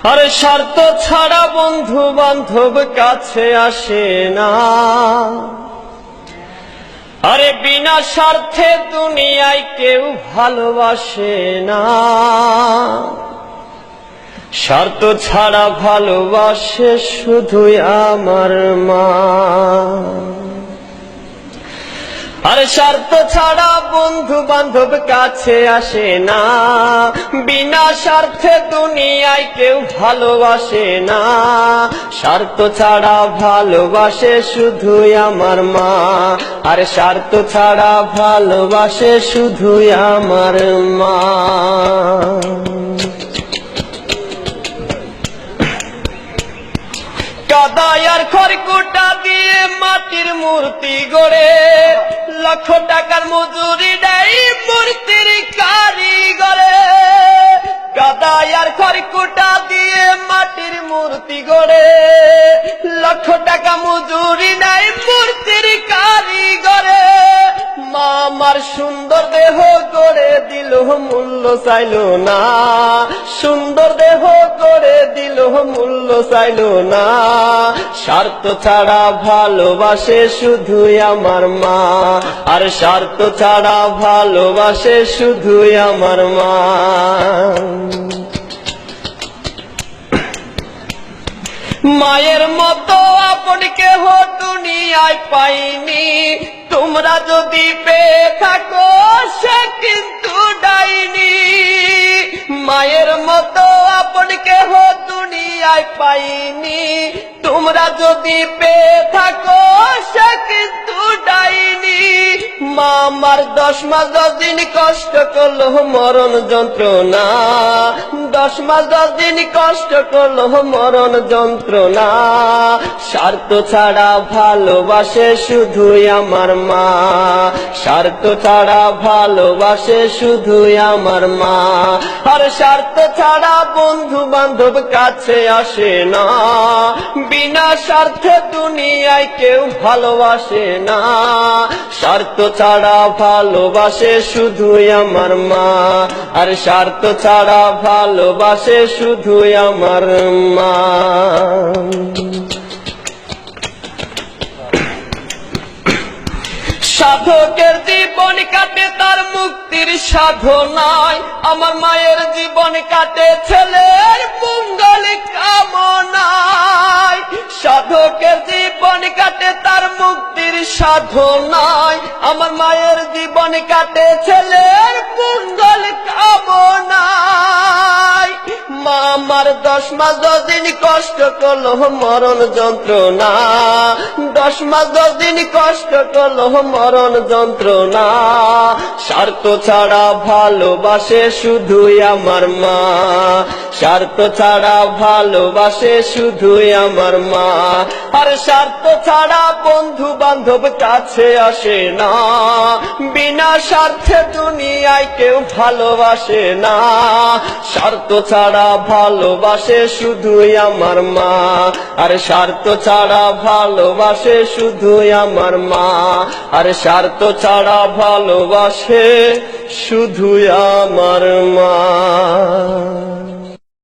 আরে স্বার্থ ছাড়া বন্ধু বান্ধব কাছে আসে না। আরে বিনা স্বার্থে দুনিয়ায় কেউ ভালোবাসে না। স্বার্থ ছাড়া ভালোবাসে শুধুই আমার মা। আরে স্বার্থ ছাড়া বন্ধু বান্ধব কাছে আসে না। বিনা স্বার্থে দুনিয়ায় কেউ ভালোবাসে না। স্বার্থ ছাড়া ভালোবাসে শুধুই আমার মা। আরে স্বার্থ ছাড়া ভালোবাসে শুধুই আমার মা। কাদায় আর খড়কুটা দিয়ে মাটির মূর্তি গড়ে, লক্ষ টাকার মজুরি দেয় মূর্তির কারিগরে। কাদায় আর খড়কুটা দিয়ে মাটির মূর্তি গড়ে, লক্ষ টাকা মজুরি দেয় মূর্তির কারিগরে। মা আমার সুন্দর দেহ করে দিল মূল্য চাইল না। সুন্দর দেহ করে দিল মূল্য চাইল না। স্বার্থ ছাড়া ভালোবাসে শুধুই আমার মা। আর স্বার্থ ছাড়া ভালোবাসে শুধুই আমার মা। মায়ের মতো আপন কেহ দুনিয়ায় পাইনি। তোমরা যদি পেয়ে থাকো সে কিন্তু ডাইনি। মায়ের মতো আপন কেহ দুনিয়ায় পাইনি। তোমরা যদি পেয়ে থাকো সে কিন্তু ডাইনি। মা আমার 10 মাস 10 দিন কষ্ট করলো মরণ যন্ত্রণা। 10 মাস 10 দিন কষ্ট করলো মরণ যন্ত্রণা। স্বার্থ ছাড়া ভালোবাসে শুধুই আমার মা। স্বার্থ ছাড়া ভালোবাসে শুধুই আমার মা। আর স্বার্থ ছাড়া বন্ধু বান্ধব কাছে আসে না। বিনা স্বার্থে দুনিয়ায় কেউ ভালোবাসে না। স্বার্থ ছাড়া ভালোবাসে শুধুই আমার মা। আর স্বার্থ ছাড়া ভালোবাসে শুধুই আমার মা। সাধকের জীবন কাটে তার মুক্তির সাধনায়। আমার মায়ের জীবন কাটে ছেলের মঙ্গল কামনায়। সাধকের জীবন কাটে তার মুক্তির সাধনায়। আমার মায়ের জীবন কাটে ছেলের মঙ্গল কামনায়। মা আমার 10 মাস 10 দিন কষ্ট করলো মরণ যন্ত্রণা। 10 মাস 10 দিন কষ্ট করলো মরণ যন্ত্রণা। স্বার্থ ছাড়া ভালোবাসে শুধুই আমার মা। স্বার্থ ছাড়া ভালোবাসে শুধুই আমার মা। আর স্বার্থ ছাড়া বন্ধু বান্ধব কাছে আসে না। বিনা স্বার্থে দুনিয়ায় কেউ ভালোবাসে না। স্বার্থ ছাড়া ভালোবাসে শুধুই আমার মা। আর স্বার্থ ছাড়া ভালোবাসে শুধুই আমার মা। আর স্বার্থ ছাড়া ভালোবাসে শুধুই আমার মা।